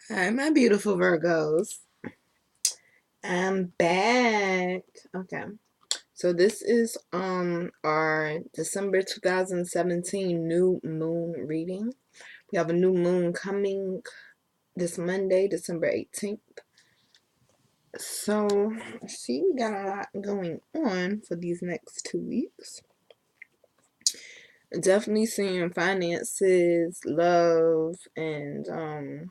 Hi, my beautiful Virgos. I'm back. Okay. So this is our December 2017 new moon reading. We have a new moon coming this Monday, December 18th. So, see, we got a lot going on for these next 2 weeks. Definitely seeing finances, love, and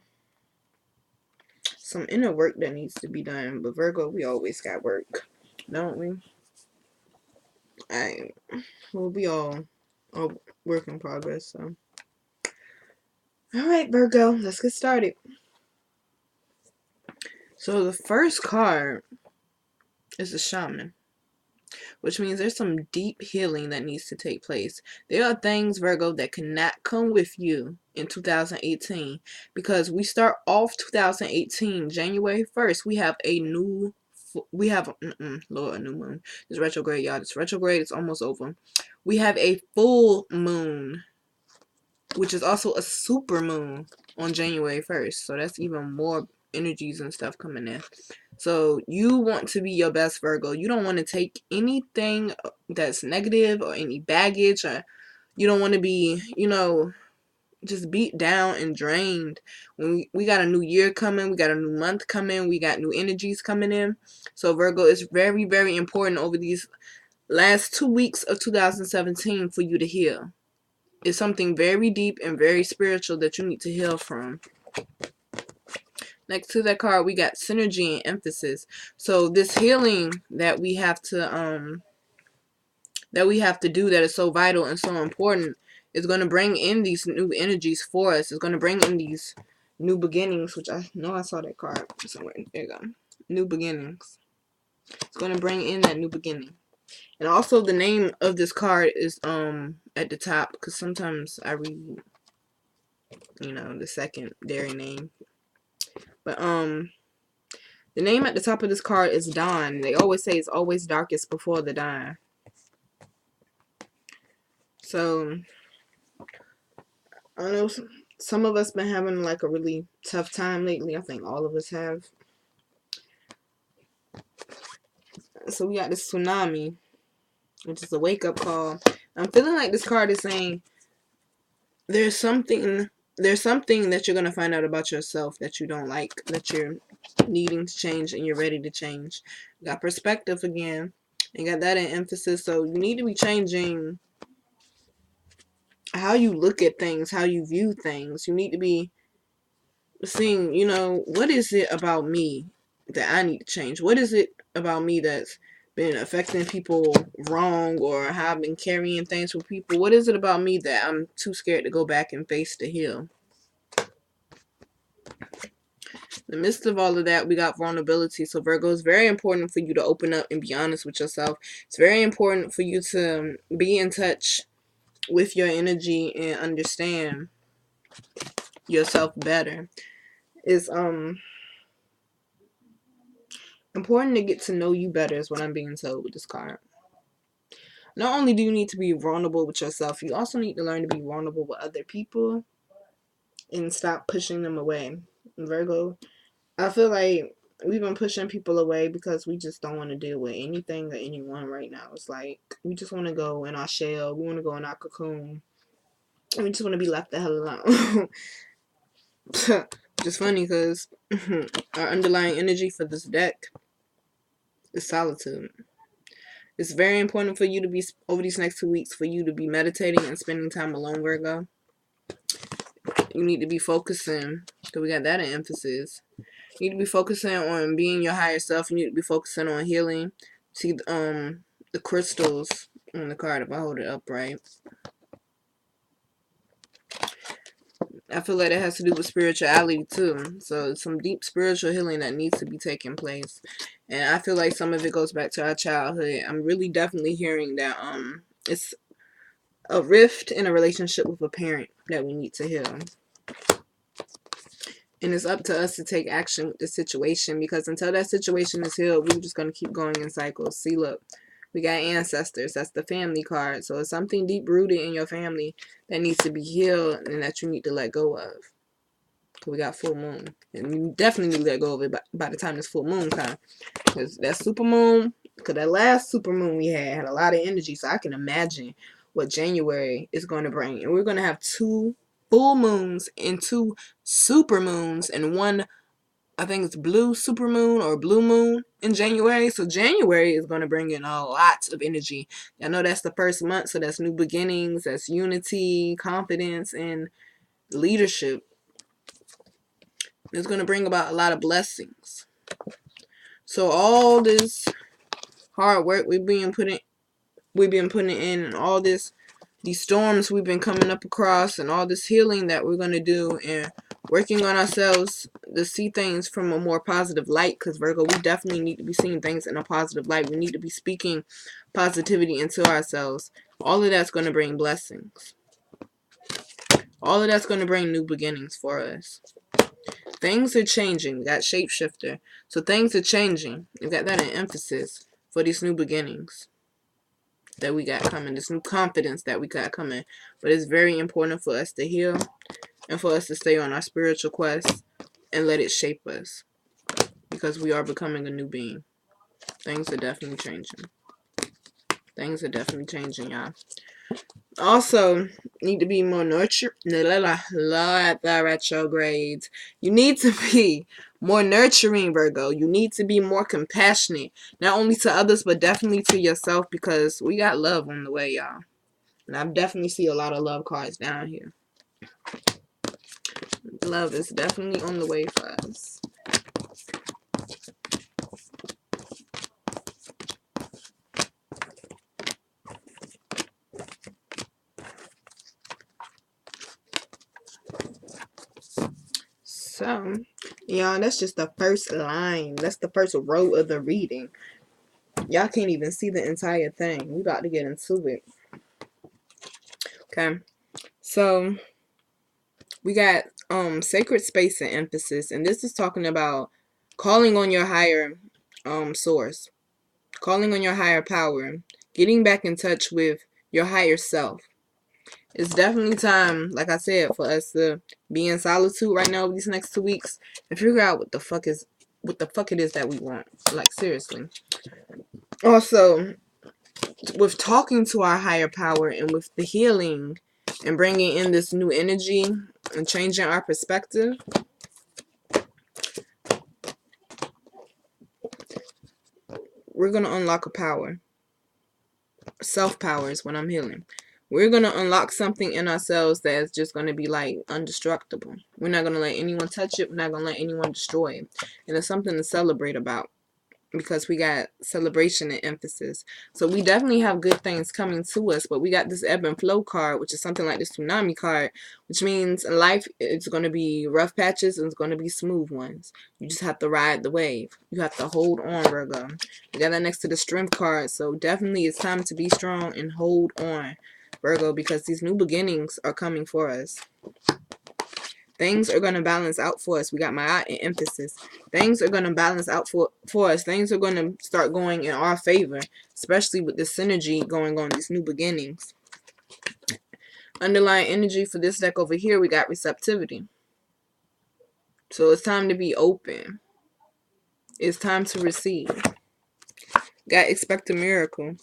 some inner work that needs to be done. But Virgo, we always got work, don't we? I Well, we all work in progress. So, all right, Virgo, let's get started. So the first card is the Shaman, which means there's some deep healing that needs to take place. There are things, Virgo, that cannot come with you in 2018 because we start off 2018 January 1st. We have a new Lord, a new moon. It's retrograde, y'all. It's retrograde. It's almost over. We have a full moon, which is also a super moon on January 1st. So that's even more energies and stuff coming in. So you want to be your best, Virgo. You don't want to take anything that's negative or any baggage, or you don't want to be, just beat down and drained. When we got a new year coming, we got a new month coming, we got new energies coming in. So Virgo, it's very, very important over these last 2 weeks of 2017 for you to heal. It's something very deep and very spiritual that you need to heal from. Next to that card, we got synergy and emphasis. So this healing that we have to do, that is so vital and so important, is going to bring in these new energies for us. It's going to bring in these new beginnings, which I know I saw that card somewhere. There you go. New beginnings. It's going to bring in that new beginning. And also the name of this card is at the top, because sometimes I read the secondary name. But the name at the top of this card is Dawn. They always say it's always darkest before the dawn. So I know some of us been having like a really tough time lately. I think all of us have. So we got this tsunami, which is a wake up call. I'm feeling like this card is saying there's something that you're gonna find out about yourself that you don't like, that you're needing to change and you're ready to change. You got perspective again, and got that in emphasis. So you need to be changing how you look at things, how you view things. You need to be seeing, what is it about me that I need to change? What is it about me that's been affecting people wrong, or how I've been carrying things for people? What is it about me that I'm too scared to go back and face to heal? In the midst of all of that, we got vulnerability. So Virgo, it's very important for you to open up and be honest with yourself. It's very important for you to be in touch with your energy and understand yourself better. It's important to get to know you better, is what I'm being told with this card. Not only do you need to be vulnerable with yourself, you also need to learn to be vulnerable with other people and stop pushing them away. Virgo, I feel like we've been pushing people away because we just don't want to deal with anything or anyone right now. It's like we just want to go in our shell. We want to go in our cocoon. And we just want to be left the hell alone. Which is funny because our underlying energy for this deck is solitude. It's very important for you to be, over these next 2 weeks, for you to be meditating and spending time alone, Virgo. You need to be focusing, because we got that in emphasis. You need to be focusing on being your higher self. You need to be focusing on healing. See the crystals on the card, if I hold it up right. I feel like it has to do with spirituality too. So some deep spiritual healing that needs to be taking place. And I feel like some of it goes back to our childhood. I'm really definitely hearing that it's a rift in a relationship with a parent that we need to heal. And it's up to us to take action with the situation, because until that situation is healed, we're just going to keep going in cycles. See, look, we got ancestors. That's the family card. So it's something deep rooted in your family that needs to be healed and that you need to let go of. We got full moon. And you definitely need to let go of it by the time this full moon comes. Because that super moon, because that last super moon we had a lot of energy. So I can imagine what January is going to bring. And we're going to have 2 full moons and 2 super moons and 1, I think it's blue super moon or blue moon in January. So January is going to bring in a lot of energy. I know that's the first month. So that's new beginnings. That's unity, confidence, and leadership. It's going to bring about a lot of blessings. So all this hard work we've been putting in, and all these storms we've been coming up across, and all this healing that we're going to do, and working on ourselves to see things from a more positive light. Because Virgo, we definitely need to be seeing things in a positive light. We need to be speaking positivity into ourselves. All of that's going to bring blessings. All of that's going to bring new beginnings for us. Things are changing. We got shapeshifter. So things are changing. We got that in emphasis for these new beginnings that we got coming. This new confidence that we got coming. But it's very important for us to heal and for us to stay on our spiritual quest and let it shape us. Because we are becoming a new being. Things are definitely changing. Things are definitely changing, y'all. Also, need to be more nurture. Retrogrades. You need to be more nurturing, Virgo. You need to be more compassionate, not only to others but definitely to yourself, because we got love on the way, y'all. And I definitely see a lot of love cards down here. Love is definitely on the way for us. So, y'all, that's just the first line. That's the first row of the reading. Y'all can't even see the entire thing. We about to get into it. Okay. So, we got sacred space and emphasis. And this is talking about calling on your higher source. Calling on your higher power. Getting back in touch with your higher self. It's definitely time, like I said, for us to be in solitude right now these next 2 weeks and figure out what the fuck it is that we want. Like, seriously. Also, with talking to our higher power and with the healing and bringing in this new energy and changing our perspective, we're going to unlock a power. Self-power is what I'm healing. We're going to unlock something in ourselves that's just going to be like indestructible. We're not going to let anyone touch it. We're not going to let anyone destroy it. And it's something to celebrate about, because we got celebration and emphasis. So we definitely have good things coming to us, but we got this ebb and flow card, which is something like this tsunami card, which means in life it's going to be rough patches and it's going to be smooth ones. You just have to ride the wave. You have to hold on, Virgo. We got that next to the strength card, so definitely it's time to be strong and hold on, Virgo, because these new beginnings are coming for us. Things are going to balance out for us. We got my eye and emphasis. Things are going to balance out for us. Things are going to start going in our favor, especially with the synergy going on, these new beginnings. Underlying energy for this deck over here, we got receptivity. So it's time to be open. It's time to receive. Got expect a miracle.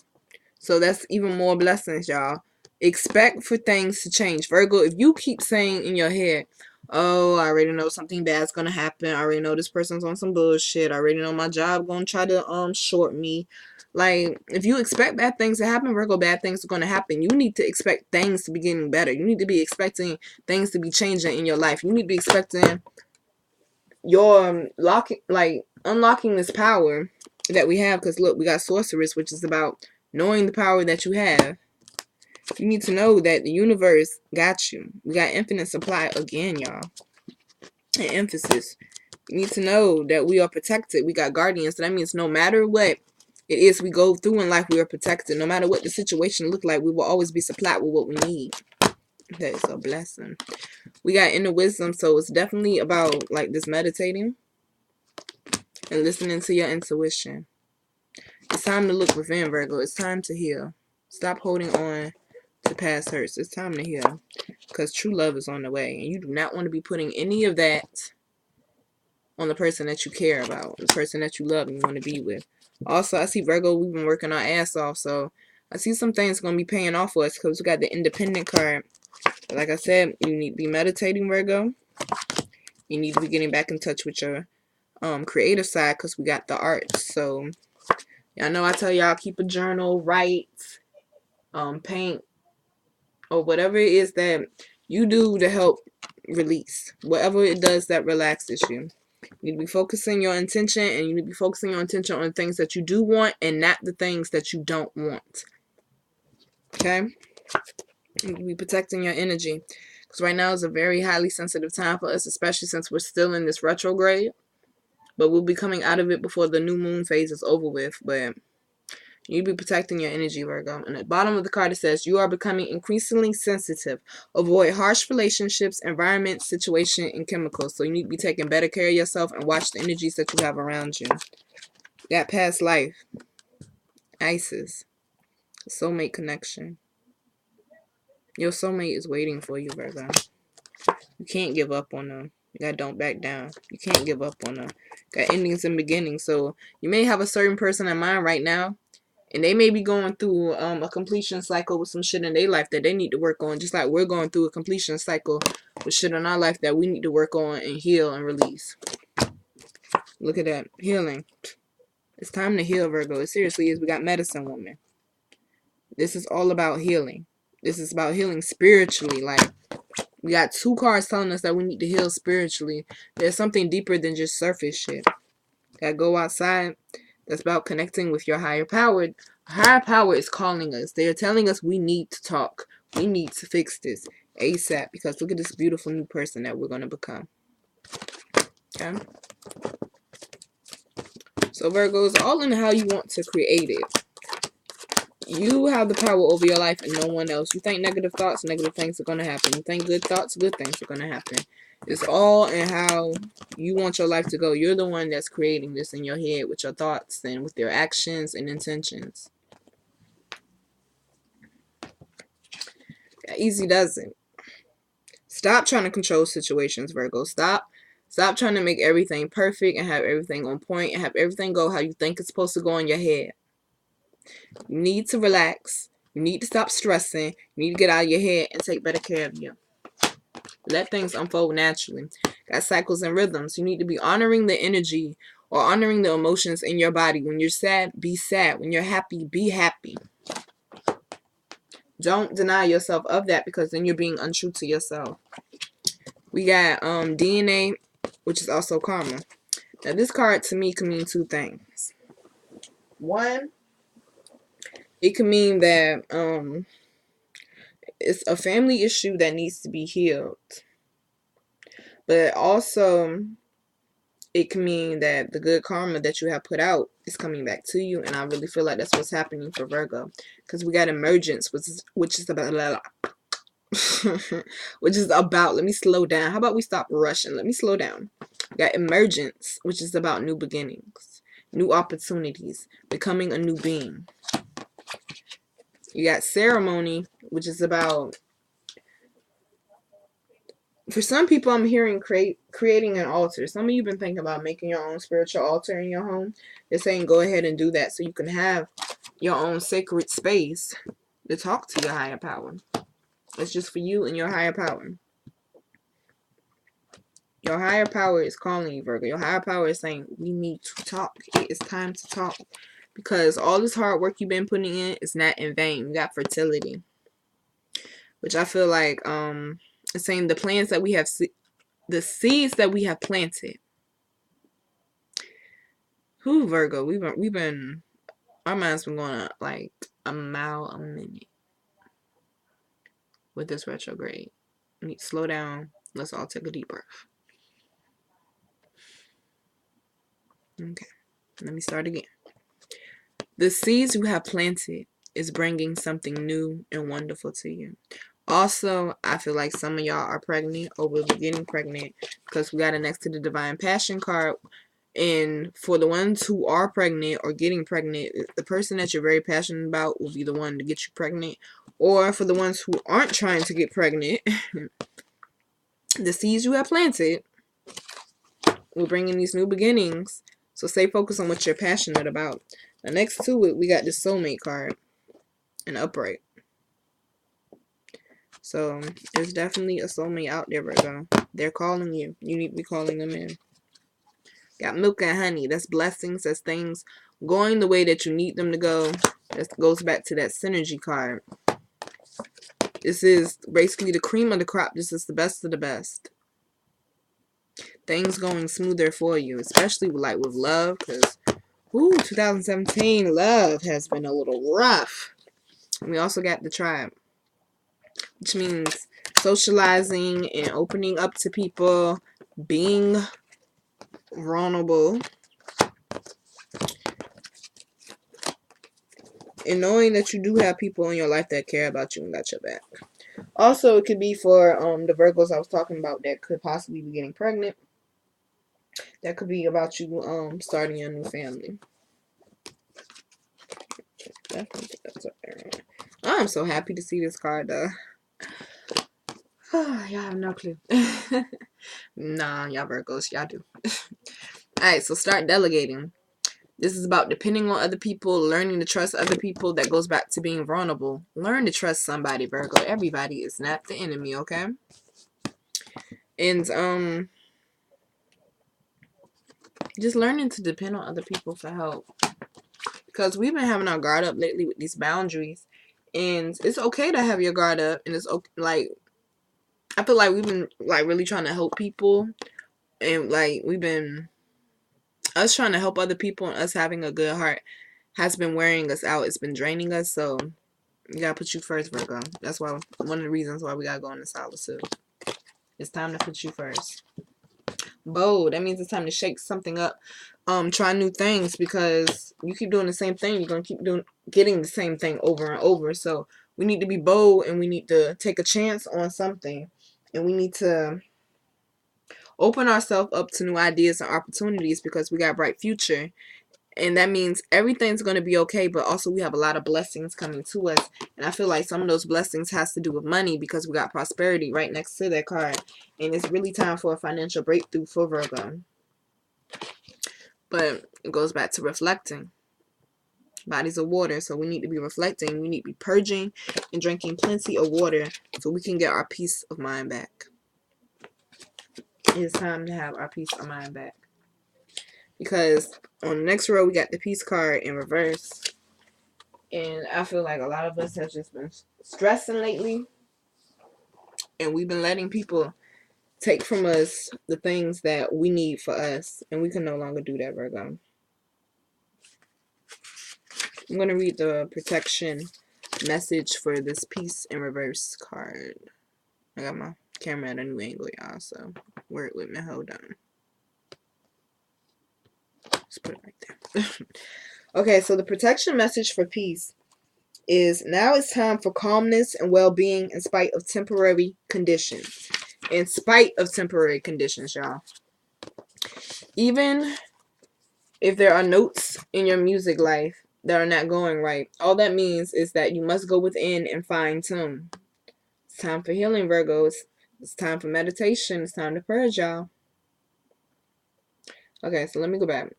So that's even more blessings, y'all. Expect for things to change. Virgo, if you keep saying in your head, oh, I already know something bad's gonna happen. I already know this person's on some bullshit. I already know my job gonna try to short me. Like, if you expect bad things to happen, Virgo, bad things are gonna happen. You need to expect things to be getting better. You need to be expecting things to be changing in your life. You need to be expecting your unlocking this power that we have. Because look, we got sorceress, which is about knowing the power that you have. You need to know that the universe got you. We got infinite supply again, y'all. And emphasis. You need to know that we are protected. We got guardians. So that means no matter what it is we go through in life, we are protected. No matter what the situation look like, we will always be supplied with what we need. That is a blessing. We got inner wisdom, so it's definitely about like this meditating and listening to your intuition. It's time to look within, Virgo. It's time to heal. Stop holding on The past hurts. It's time to heal. Because true love is on the way. And you do not want to be putting any of that on the person that you care about. The person that you love and you want to be with. Also, I see Virgo, we've been working our ass off. So, I see some things going to be paying off for us. Because we got the Independent card. Like I said, you need to be meditating, Virgo. You need to be getting back in touch with your creative side. Because we got the arts. So, I know I tell y'all keep a journal, write, paint, or whatever it is that you do to help release. Whatever it does that relaxes you. You need to be focusing your intention, and you need to be focusing your intention on things that you do want and not the things that you don't want. Okay? You need to be protecting your energy. Because right now is a very highly sensitive time for us, especially since we're still in this retrograde. But we'll be coming out of it before the new moon phase is over with. But you be protecting your energy, Virgo. And at the bottom of the card, it says, you are becoming increasingly sensitive. Avoid harsh relationships, environment, situation, and chemicals. So you need to be taking better care of yourself and watch the energies that you have around you. That past life. Isis. Soulmate connection. Your soulmate is waiting for you, Virgo. You can't give up on them. You gotta don't back down. You can't give up on them. Got endings and beginnings. So you may have a certain person in mind right now. And they may be going through a completion cycle with some shit in their life that they need to work on. Just like we're going through a completion cycle with shit in our life that we need to work on and heal and release. Look at that. Healing. It's time to heal, Virgo. It seriously is. We got medicine woman. This is all about healing. This is about healing spiritually. Like, we got 2 cards telling us that we need to heal spiritually. There's something deeper than just surface shit. That go outside. That's about connecting with your higher power. Higher power is calling us. They are telling us we need to talk. We need to fix this ASAP. Because look at this beautiful new person that we're going to become. Okay? So Virgo, it's all in how you want to create it. You have the power over your life and no one else. You think negative thoughts, negative things are going to happen. You think good thoughts, good things are going to happen. It's all in how you want your life to go. You're the one that's creating this in your head with your thoughts and with your actions and intentions. Easy does it. Stop trying to control situations, Virgo. Stop trying to make everything perfect and have everything on point and have everything go how you think it's supposed to go in your head. You need to relax. You need to stop stressing. You need to get out of your head and take better care of you. Let things unfold naturally. Got cycles and rhythms. You need to be honoring the energy or honoring the emotions in your body. When you're sad, be sad. When you're happy, be happy. Don't deny yourself of that, because then you're being untrue to yourself. We got DNA, which is also karma. Now this card to me can mean 2 things. One, it can mean that it's a family issue that needs to be healed. But also, it can mean that the good karma that you have put out is coming back to you. And I really feel like that's what's happening for Virgo. Because we got emergence, which is about... which is about... Let me slow down. How about we stop rushing? Let me slow down. We got emergence, which is about new beginnings. New opportunities. Becoming a new being. You got ceremony, which is about... For some people, I'm hearing creating an altar. Some of you have been thinking about making your own spiritual altar in your home. They're saying go ahead and do that so you can have your own sacred space to talk to your higher power. It's just for you and your higher power. Your higher power is calling you, Virgo. Your higher power is saying we need to talk. It is time to talk. Because all this hard work you've been putting in is not in vain. You got fertility. Which I feel like... It's saying the plants that we have, the seeds that we have planted. Who, Virgo? We've been, our mind's been going up like a mile a minute with this retrograde. We need to slow down. Let's all take a deep breath. Okay, let me start again. The seeds you have planted is bringing something new and wonderful to you. Also, I feel like some of y'all are pregnant or will be getting pregnant, because we got it next to the Divine Passion card. And for the ones who are pregnant or getting pregnant, the person that you're very passionate about will be the one to get you pregnant. Or for the ones who aren't trying to get pregnant, the seeds you have planted will bring in these new beginnings. So stay focused on what you're passionate about. Now next to it, we got the soulmate card, an upright. So there's definitely a soulmate out there, Virgo. They're calling you. You need to be calling them in. Got milk and honey. That's blessings. That's things going the way that you need them to go. That goes back to that synergy card. This is basically the cream of the crop. This is the best of the best. Things going smoother for you, especially with love, because 2017 love has been a little rough. And we also got the tribe, which means socializing and opening up to people, being vulnerable, and knowing that you do have people in your life that care about you and got your back. Also, it could be for the Virgos I was talking about that could possibly be getting pregnant. That could be about you starting a new family. I'm so happy to see this card though. Y'all have no clue. Nah, y'all Virgos, y'all do. Alright, so start delegating. This is about depending on other people, learning to trust other people. That goes back to being vulnerable. Learn to trust somebody, Virgo. Everybody is not the enemy, okay? And just learning to depend on other people for help. Because we've been having our guard up lately with these boundaries. And it's okay to have your guard up. And it's okay, like, I feel like we've been, like, really trying to help people. And, like, us trying to help other people and us having a good heart has been wearing us out. It's been draining us. So, you gotta put you first, Virgo. That's why, one of the reasons why we gotta go into solitude. It's time to put you first. Bold. That means it's time to shake something up. Try new things, because you keep doing the same thing, you're gonna keep getting the same thing over and over. So we need to be bold, and we need to take a chance on something, and we need to open ourselves up to new ideas and opportunities, because we got a bright future. And that means everything's going to be okay, but also we have a lot of blessings coming to us. And I feel like some of those blessings has to do with money, because we got prosperity right next to that card. And it's really time for a financial breakthrough for Virgo. But it goes back to reflecting. Bodies of water, so we need to be reflecting. We need to be purging and drinking plenty of water so we can get our peace of mind back. It's time to have our peace of mind back. Because on the next row, we got the peace card in reverse. And I feel like a lot of us have just been stressing lately. And we've been letting people take from us the things that we need for us. And we can no longer do that, Virgo. I'm going to read the protection message for this peace in reverse card. I got my camera at a new angle, y'all. So work with me. Hold on. Just put it right there. Okay, so the protection message for peace is: now it's time for calmness and well-being in spite of temporary conditions. In spite of temporary conditions, y'all. Even if there are notes in your music life that are not going right, all that means is that you must go within and fine-tune. It's time for healing, Virgos. It's time for meditation. It's time to purge, y'all. Okay, so let me go back.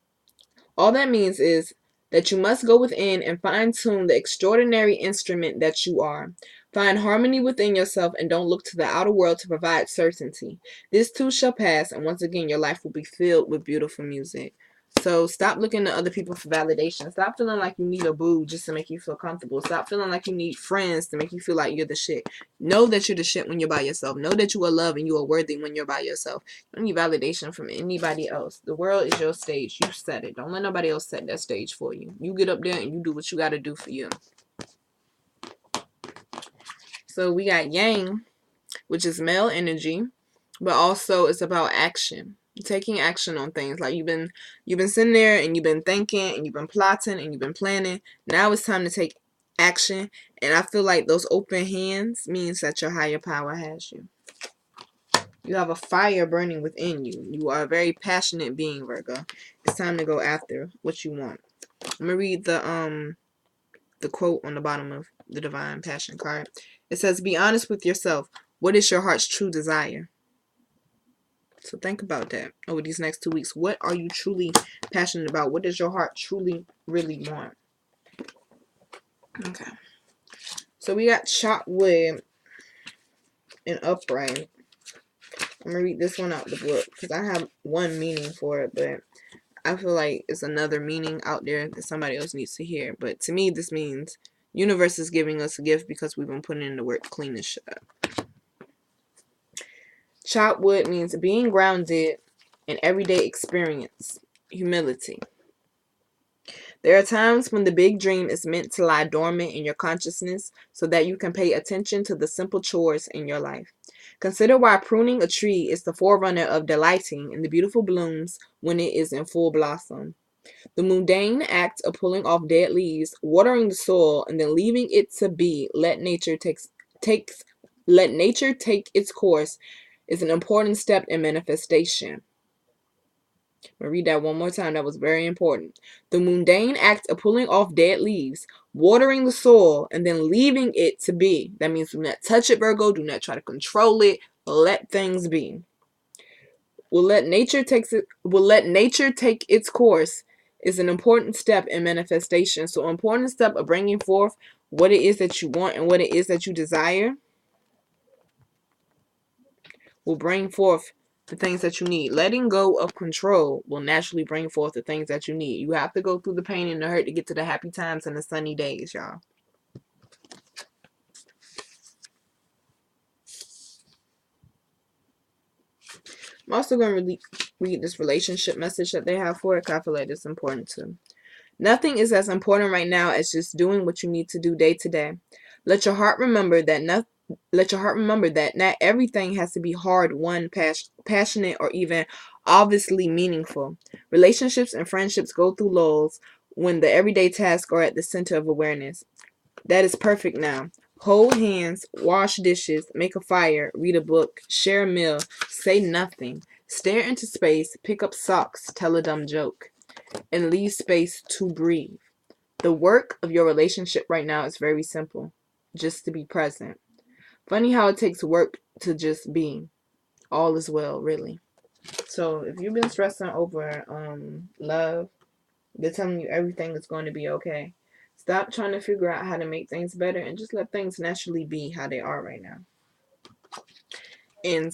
All that means is that you must go within and fine-tune the extraordinary instrument that you are. Find harmony within yourself and don't look to the outer world to provide certainty. This too shall pass, and once again, your life will be filled with beautiful music. So stop looking to other people for validation. Stop feeling like you need a boo just to make you feel comfortable. Stop feeling like you need friends to make you feel like you're the shit. Know that you're the shit when you're by yourself. Know that you are loved and you are worthy when you're by yourself. You don't need validation from anybody else. The world is your stage. You set it. Don't let nobody else set that stage for you. You get up there and you do what you got to do for you. So we got Yang, which is male energy, but also it's about action. Taking action on things. Like you've been sitting there and you've been thinking and you've been plotting and you've been planning. Now it's time to take action. And I feel like those open hands means that your higher power has you. You have a fire burning within you. You are a very passionate being, Virgo. It's time to go after what you want. I'm gonna read the the quote on the bottom of the Divine Passion card. It says, be honest with yourself. What is your heart's true desire? So think about that over these next 2 weeks. What are you truly passionate about? What does your heart truly, really want? Okay. So we got chopped wood and upright. I'm going to read this one out the book because I have one meaning for it, but I feel like it's another meaning out there that somebody else needs to hear. But to me, this means universe is giving us a gift because we've been putting in the work clean and shut up. Chopped wood means being grounded in everyday experience, humility. There are times when the big dream is meant to lie dormant in your consciousness so that you can pay attention to the simple chores in your life. Consider why pruning a tree is the forerunner of delighting in the beautiful blooms when it is in full blossom. The mundane act of pulling off dead leaves, watering the soil, and then leaving it to be, let nature take its course, is an important step in manifestation. I'm going to read that one more time. That was very important. The mundane act of pulling off dead leaves, watering the soil, and then leaving it to be. That means do not touch it, Virgo. Do not try to control it. Let things be. Will let nature take its course is an important step in manifestation. So an important step of bringing forth what it is that you want and what it is that you desire will bring forth the things that you need. Letting go of control will naturally bring forth the things that you need. You have to go through the pain and the hurt to get to the happy times and the sunny days, y'all. I'm also going to read this relationship message that they have for it, because I feel like it's important too. Nothing is as important right now as just doing what you need to do day to day. Let your heart remember that not everything has to be hard won, passionate, or even obviously meaningful. Relationships and friendships go through lulls when the everyday tasks are at the center of awareness. That is perfect now. Hold hands, wash dishes, make a fire, read a book, share a meal, say nothing, stare into space, pick up socks, tell a dumb joke, and leave space to breathe. The work of your relationship right now is very simple. Just to be present. Funny how it takes work to just be. All is well, really. So if you've been stressing over love, they're telling you everything is going to be okay. Stop trying to figure out how to make things better and just let things naturally be how they are right now. And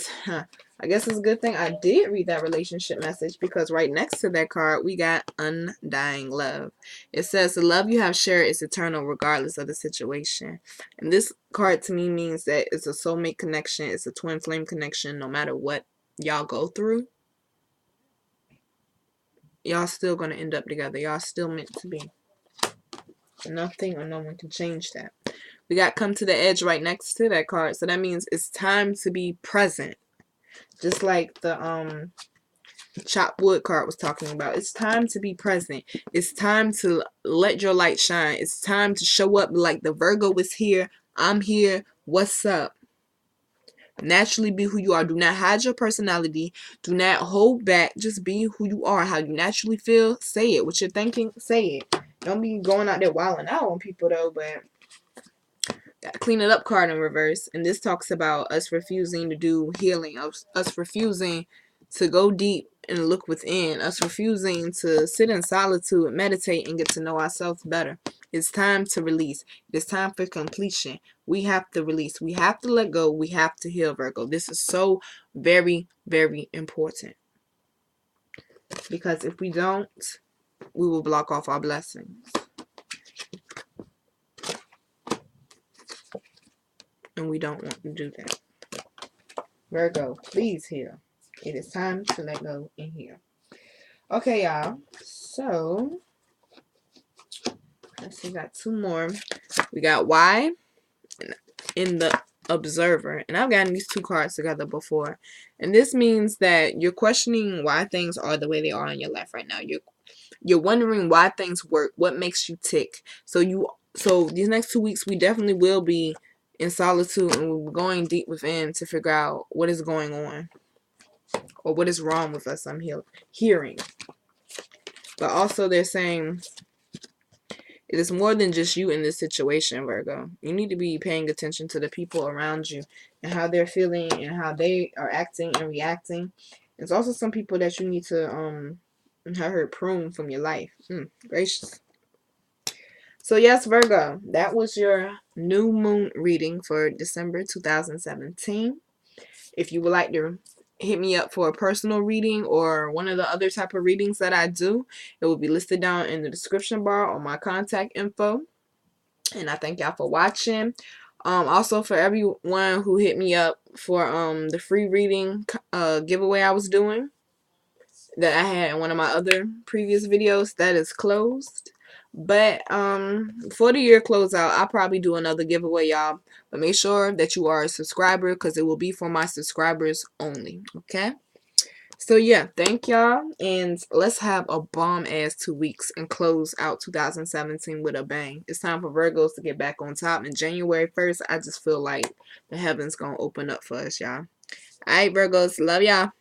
I guess it's a good thing I did read that relationship message, because right next to that card, we got undying love. It says the love you have shared is eternal regardless of the situation. And this card to me means that it's a soulmate connection. It's a twin flame connection. No matter what y'all go through, y'all still going to end up together. Y'all still meant to be. Nothing or no one can change that. We got come to the edge right next to that card. So that means it's time to be present. Just like the chopped wood card was talking about. It's time to be present. It's time to let your light shine. It's time to show up like the Virgo is here. I'm here. What's up? Naturally be who you are. Do not hide your personality. Do not hold back. Just be who you are. How you naturally feel. Say it. What you're thinking, say it. Don't be going out there wilding out on people though, but got clean it up card in reverse. And this talks about us refusing to do healing, us refusing to go deep and look within, us refusing to sit in solitude, meditate, and get to know ourselves better. It's time to release. It's time for completion. We have to release. We have to let go. We have to heal, Virgo. This is so very, very important. Because if we don't, we will block off our blessings. And we don't want to do that. Virgo, please heal. It is time to let go and heal. Okay, y'all. So, let's see, got two more. We got why in the observer. And I've gotten these two cards together before. And this means that you're questioning why things are the way they are in your life right now. You're wondering why things work, what makes you tick. So these next 2 weeks we definitely will be in solitude, and we're going deep within to figure out what is going on or what is wrong with us. I'm hearing. But also they're saying It is more than just you in this situation, Virgo. You need to be paying attention to the people around you and how they're feeling and how they are acting and reacting. There's also some people that you need to have her prune from your life. Gracious. So yes, Virgo, that was your new moon reading for December 2017. If you would like to hit me up for a personal reading or one of the other type of readings that I do, it will be listed down in the description bar on my contact info. And I thank y'all for watching. Also for everyone who hit me up for the free reading giveaway I was doing that I had in one of my other previous videos, that is closed. But for the year closeout, I'll probably do another giveaway, y'all. But make sure that you are a subscriber, because it will be for my subscribers only. Okay? So yeah, thank y'all, and let's have a bomb ass 2 weeks and close out 2017 with a bang. It's time for Virgos to get back on top. And January 1st, I just feel like the heavens gonna open up for us, y'all. Alright, Virgos, love y'all.